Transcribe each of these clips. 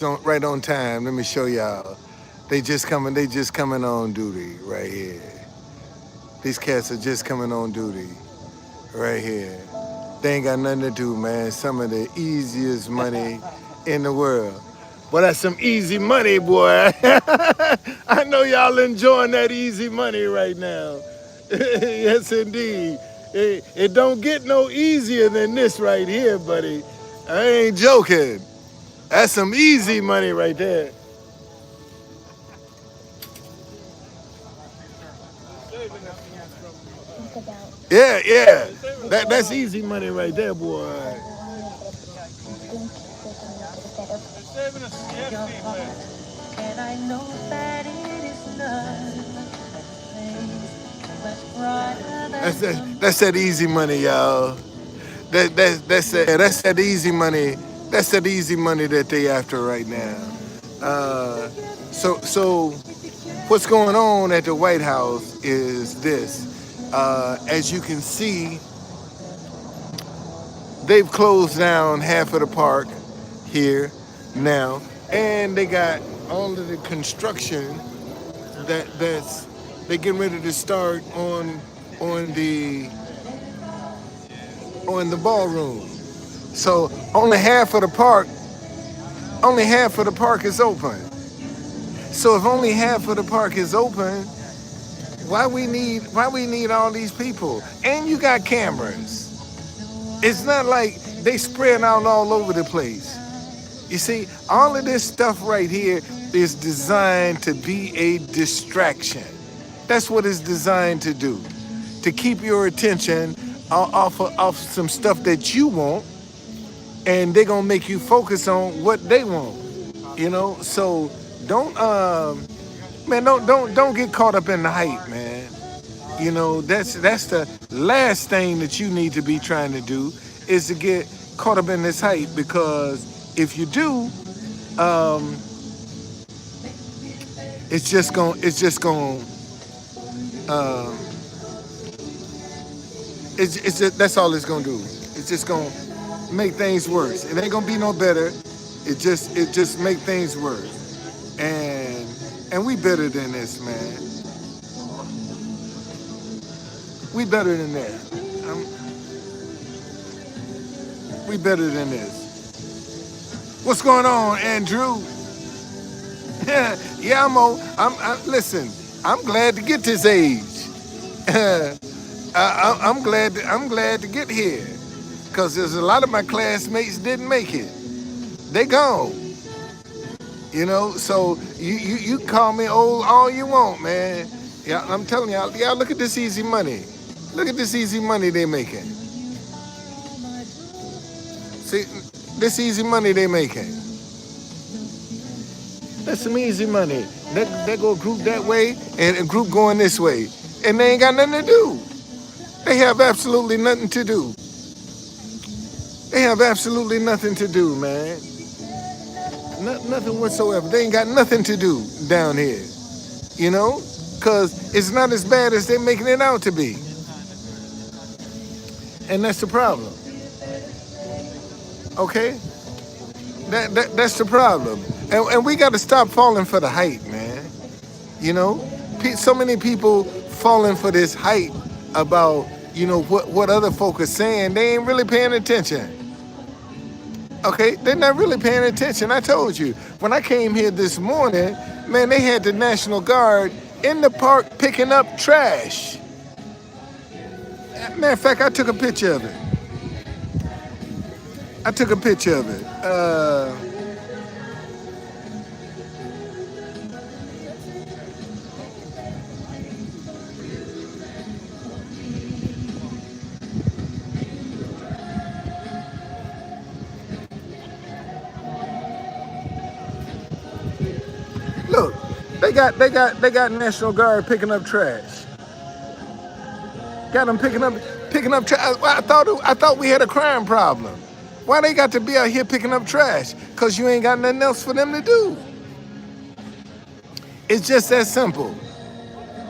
Right on time. Let me show y'all. They just coming on duty right here. These cats are just coming on duty right here. They ain't got nothing to do, man. Some of the easiest money in the world. But that's some easy money, boy. I know y'all enjoying that easy money right now. Yes, indeed. It don't get no easier than this right here, buddy. I ain't joking. That's some easy money right there. Yeah, yeah. That's easy money right there, boy. That's that easy money, y'all. That's that easy money. That's that easy money that they after right now. Uh, so what's going on at the White House is this. As you can see, they've closed down half of the park here now, and they got all of the construction that's they getting ready to start on the on the ballroom. So only half of the park is open. So if only half of the park is open, why we need all these people? And you got cameras. It's not like they spread out all over the place. You see, all of this stuff right here is designed to be a distraction. That's what it's designed to do, to keep your attention off some stuff that you want, and they're gonna make you focus on what they want. So don't man, don't get caught up in the hype, man. That's the last thing that you need to be trying to do is to get caught up in this hype, because if you do, um, um, it's just, that's all it's gonna do. It's just gonna make things worse. It ain't gonna be no better. It just make things worse. And we better than this, man. We better than that. We better than this. What's going on, Andrew? Yeah, listen. I'm glad to get this age. I'm glad to get here, because there's a lot of my classmates didn't make it. They gone. So you call me old all you want, man. Yeah, I'm telling y'all, look at this easy money. Look at this easy money they making. See, this easy money they making. That's some easy money. They go a group that way and a group going this way. And they ain't got nothing to do. They have absolutely nothing to do. They have absolutely nothing to do, man. Nothing whatsoever. They ain't got nothing to do down here. Because it's not as bad as they're making it out to be. And that's the problem. Okay? That's the problem. And we got to stop falling for the hype, man. So many people falling for this hype about, what other folk are saying. They ain't really paying attention. Okay? They're not really paying attention. I told you. When I came here this morning, man, they had the National Guard in the park picking up trash. Matter of fact, I took a picture of it. Look, they got National Guard picking up trash. Got them picking up trash. I thought we had a crime problem. Why they got to be out here picking up trash? Because you ain't got nothing else for them to do. It's just that simple.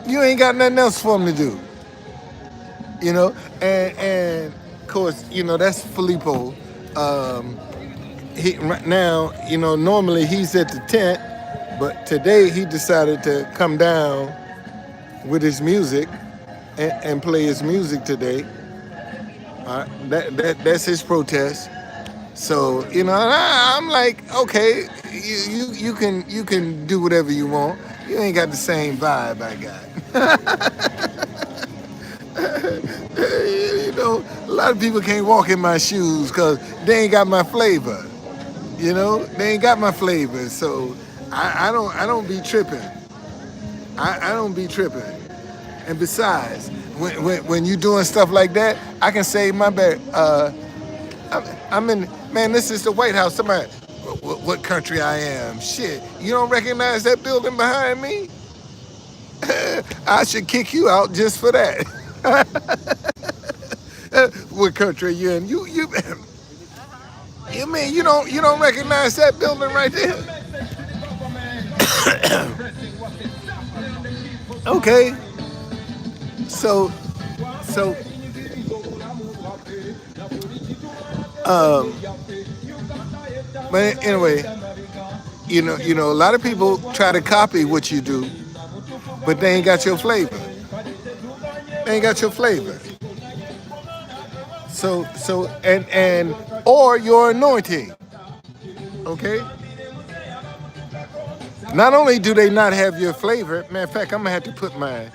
You ain't got nothing else for them to do. And of course, that's Filippo. he right now, normally he's at the tent, but today he decided to come down with his music and play his music today. That's his protest. So and I'm like, okay, you can do whatever you want. You ain't got the same vibe I got. A lot of people can't walk in my shoes because they ain't got my flavor. They ain't got my flavor. So I don't be tripping. I don't be tripping. And besides, when you doing stuff like that, I can say my bad. I'm in. Man, this is the White House. Somebody, what country I am? Shit, you don't recognize that building behind me? I should kick you out just for that. What country you in? You mean you don't recognize that building right there? Okay, so so um, but anyway, a lot of people try to copy what you do, but they ain't got your flavor. They ain't got your flavor. And or your anointing. Okay. Not only do they not have your flavor, matter of fact, I'm gonna have to put my.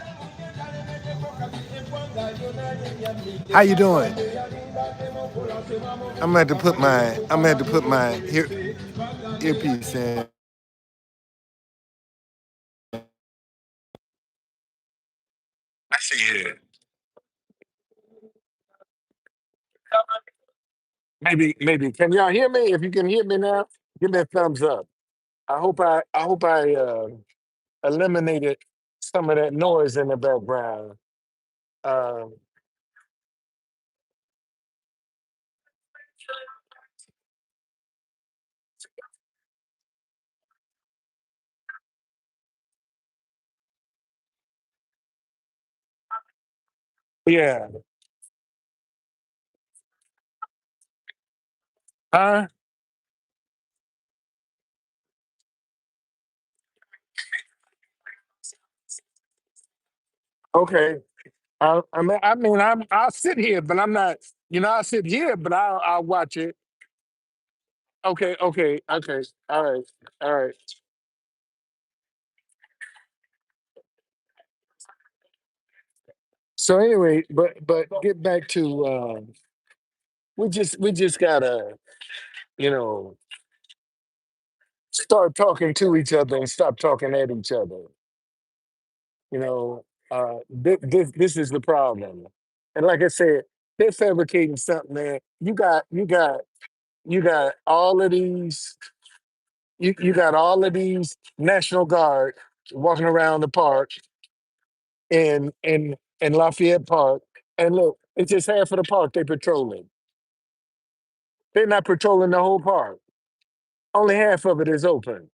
How you doing? I'm gonna have to put my earpiece in. Let's see here. Maybe. Can y'all hear me? If you can hear me now, give me a thumbs up. I hope I eliminated some of that noise in the background. Um, yeah. Huh? Okay. I'll sit here, but I'm not. I'll sit here, but I'll watch it. Okay. Okay. Okay. All right. All right. So anyway, but get back to we just gotta you know start talking to each other and stop talking at each other. This is the problem. And like I said, they're fabricating something, man. You got all of these National Guard walking around the park in Lafayette Park. And look, it's just half of the park they patrolling. They're not patrolling the whole park. Only half of it is open.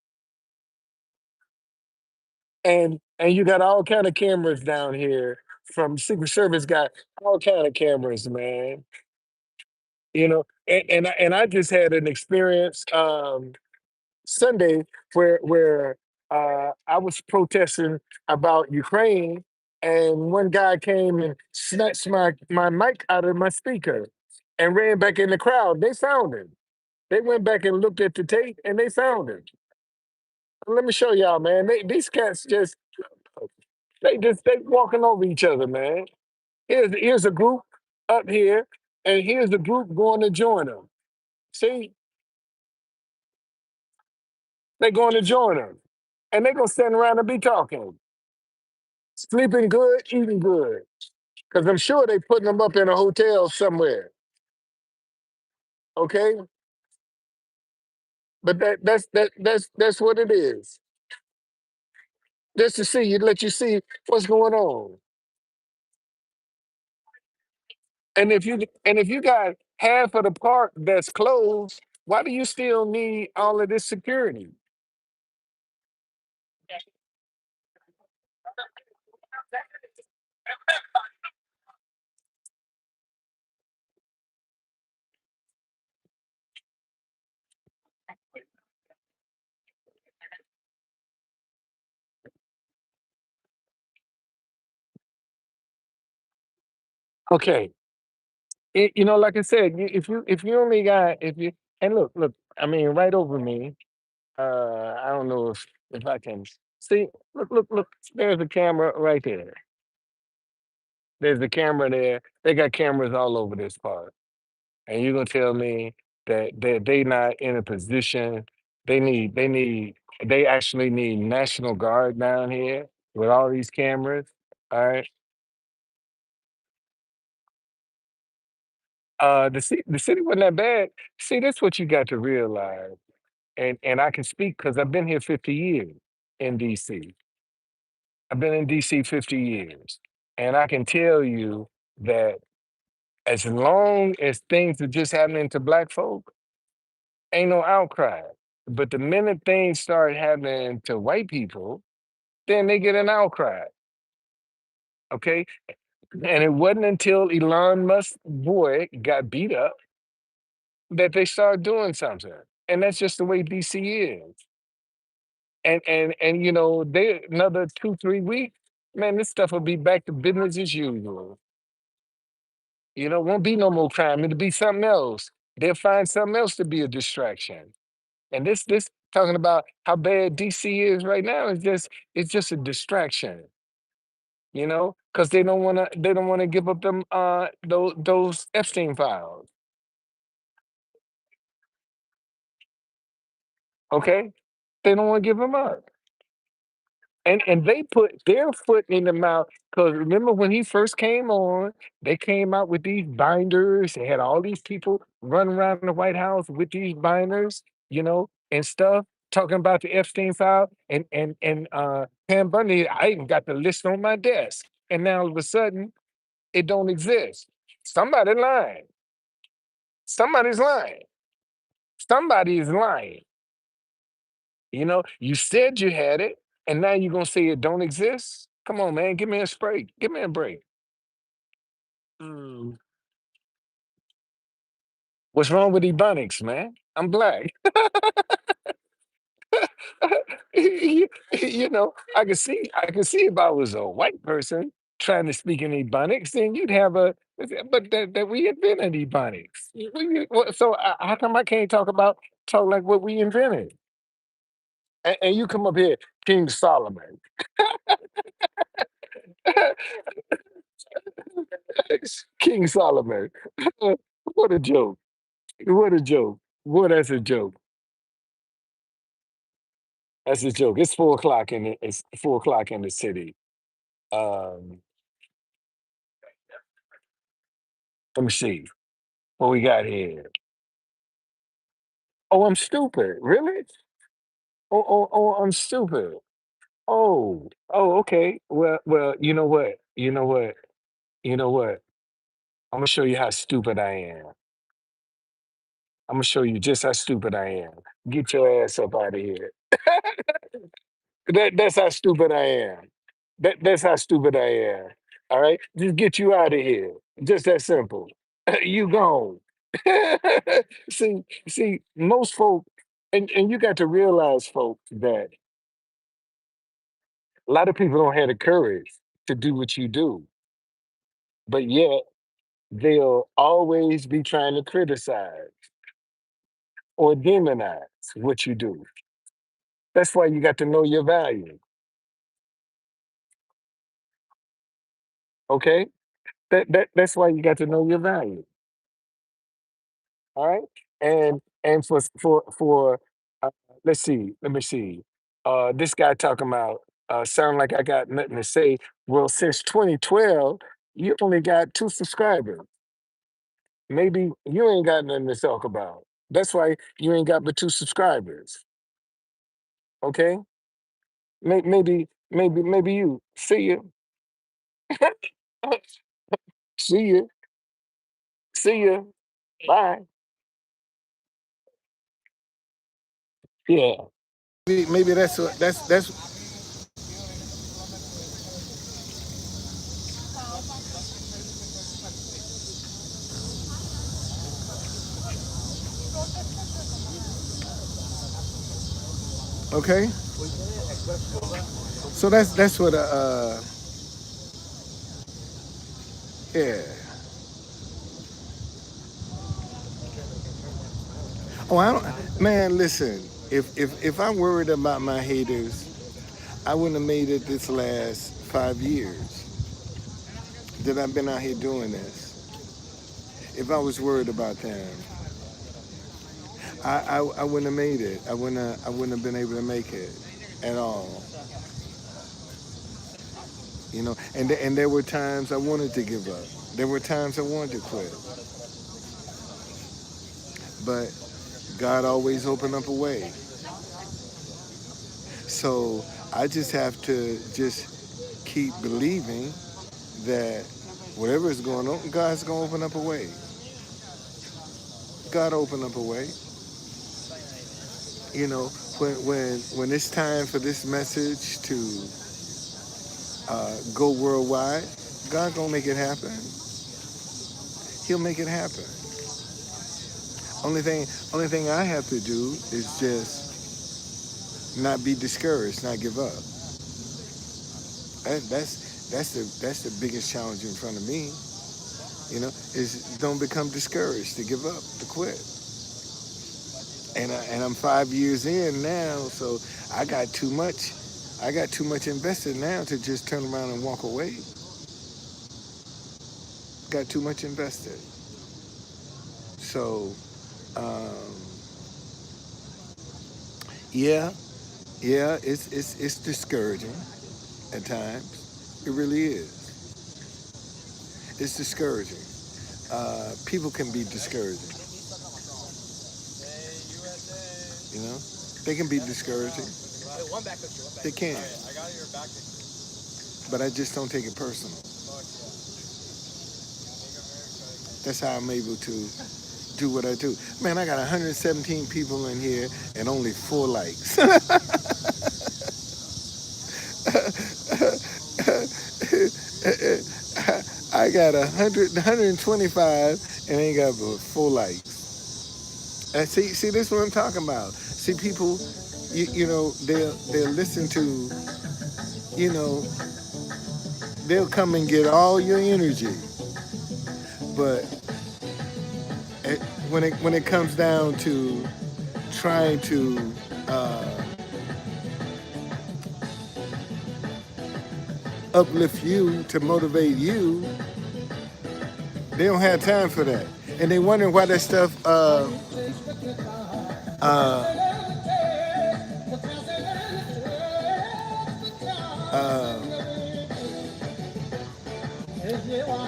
And you got all kind of cameras down here from Secret Service got all kind of cameras, man. And I just had an experience Sunday where I was protesting about Ukraine, and one guy came and snatched my mic out of my speaker and ran back in the crowd. They found him. They went back and looked at the tape and they found him. Let me show y'all, man. These cats they walking over each other, man. Here's a group up here, and here's a group going to join them. See, they going to join them, and they gonna stand around and be talking, sleeping good, eating good, because I'm sure they putting them up in a hotel somewhere. Okay, but that's what it is. Just to see you, let you see what's going on. And if you got half of the park that's closed, why do you still need all of this security? Okay, like I said, if you only got if you and look, I mean, right over me. I don't know if I can see. Look. There's a camera right there. There's a camera there. They got cameras all over this part, and you're gonna tell me that they not in a position. They actually need National Guard down here with all these cameras. All right. The city wasn't that bad. See, that's what you got to realize. And I can speak because I've been here 50 years in DC. I've been in DC 50 years. And I can tell you that as long as things are just happening to black folk, ain't no outcry. But the minute things start happening to white people, then they get an outcry. Okay. And it wasn't until Elon Musk's boy got beat up that they started doing something. And that's just the way DC is. And they another 2, 3 weeks, man, this stuff will be back to business as usual. Won't be no more crime. It'll be something else. They'll find something else to be a distraction. And this talking about how bad DC is right now is just it's just a distraction, because they don't wanna give up them those Epstein files. Okay? They don't want to give them up. And they put their foot in the mouth because remember when he first came on, they came out with these binders. They had all these people running around the White House with these binders, and stuff, talking about the Epstein file. And Pam Bundy, I even got the list on my desk. And now all of a sudden, it don't exist. Somebody lying. Somebody's lying. Somebody is lying. You said you had it, and now you're gonna say it don't exist? Come on, man, give me a break. Give me a break. Mm. What's wrong with Ebonics, man? I'm black. I can see if I was a white person trying to speak in Ebonics, then you'd have but that we invented Ebonics. So how come I can't talk like what we invented? And you come up here, King Solomon. King Solomon. What a joke. What a joke. What that's a joke. That's a joke. It's 4 o'clock in the city. Um, let me see what we got here. Oh, I'm stupid. Really? Oh, I'm stupid. Oh, okay. Well, you know what? You know what? You know what? I'm gonna show you how stupid I am. I'm gonna show you just how stupid I am. Get your ass up out of here. That's how stupid I am. That's how stupid I am. All right, just get you out of here. Just that simple. You gone. See, most folk, and you got to realize, folks, that a lot of people don't have the courage to do what you do, but yet they'll always be trying to criticize or demonize what you do. That's why you got to know your value. Okay, that's why you got to know your value. All right. And for uh, let's see, let me see. This guy talking about sound like I got nothing to say. Well, since 2012, you only got 2 subscribers. Maybe you ain't got nothing to talk about. That's why you ain't got but 2 subscribers. Okay? Maybe you. See you. See you. See you. Bye. Yeah. Maybe that's okay. So that's what yeah. Oh, I don't, man. Listen, if I'm worried about my haters, I wouldn't have made it this last 5 years that I've been out here doing this. If I was worried about them, I wouldn't have made it. I wouldn't have been able to make it at all. You know, and there were times I wanted to give up. There were times I wanted to quit, but God always opened up a way. So I just have to just keep believing that whatever is going on, God's gonna open up a way. God opened up a way. You know, when it's time for this message to go worldwide, God gonna make it happen. He'll make it happen. Only thing, only thing I have to do is just not be discouraged, not give up. That's the biggest challenge in front of me. You know, is don't become discouraged, to give up, to quit. And I'm 5 years in now, so I got too much. I got too much invested now to just turn around and walk away. Got too much invested. So, um, yeah, yeah, it's discouraging at times. It really is. It's discouraging. People can be discouraging. You know, they can be discouraging. They can, but I just don't take it personal. That's how I'm able to do what I do. Man, I got 117 people in here and only 4 likes. I got 125 and ain't got but 4 likes. And see, this is what I'm talking about. See, people, you know, they'll listen to, you know, they'll come and get all your energy, but it, when it comes down to trying to uplift you, to motivate you, they don't have time for that, and they wondering why that stuff. Uh, uh,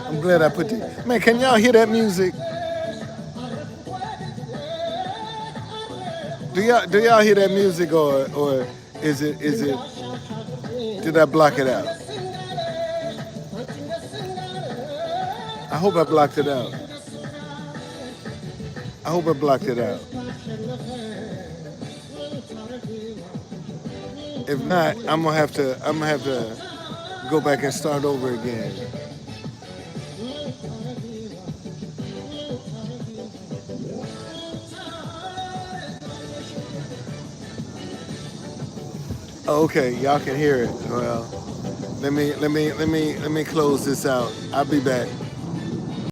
I'm glad I put the man. Can y'all hear that music? Do y'all hear that music, or is it? Did I block it out? I hope I blocked it out. I hope I blocked it out. If not, I'm gonna have to go back and start over again. Oh, okay, y'all can hear it. Well, let me close this out. I'll be back.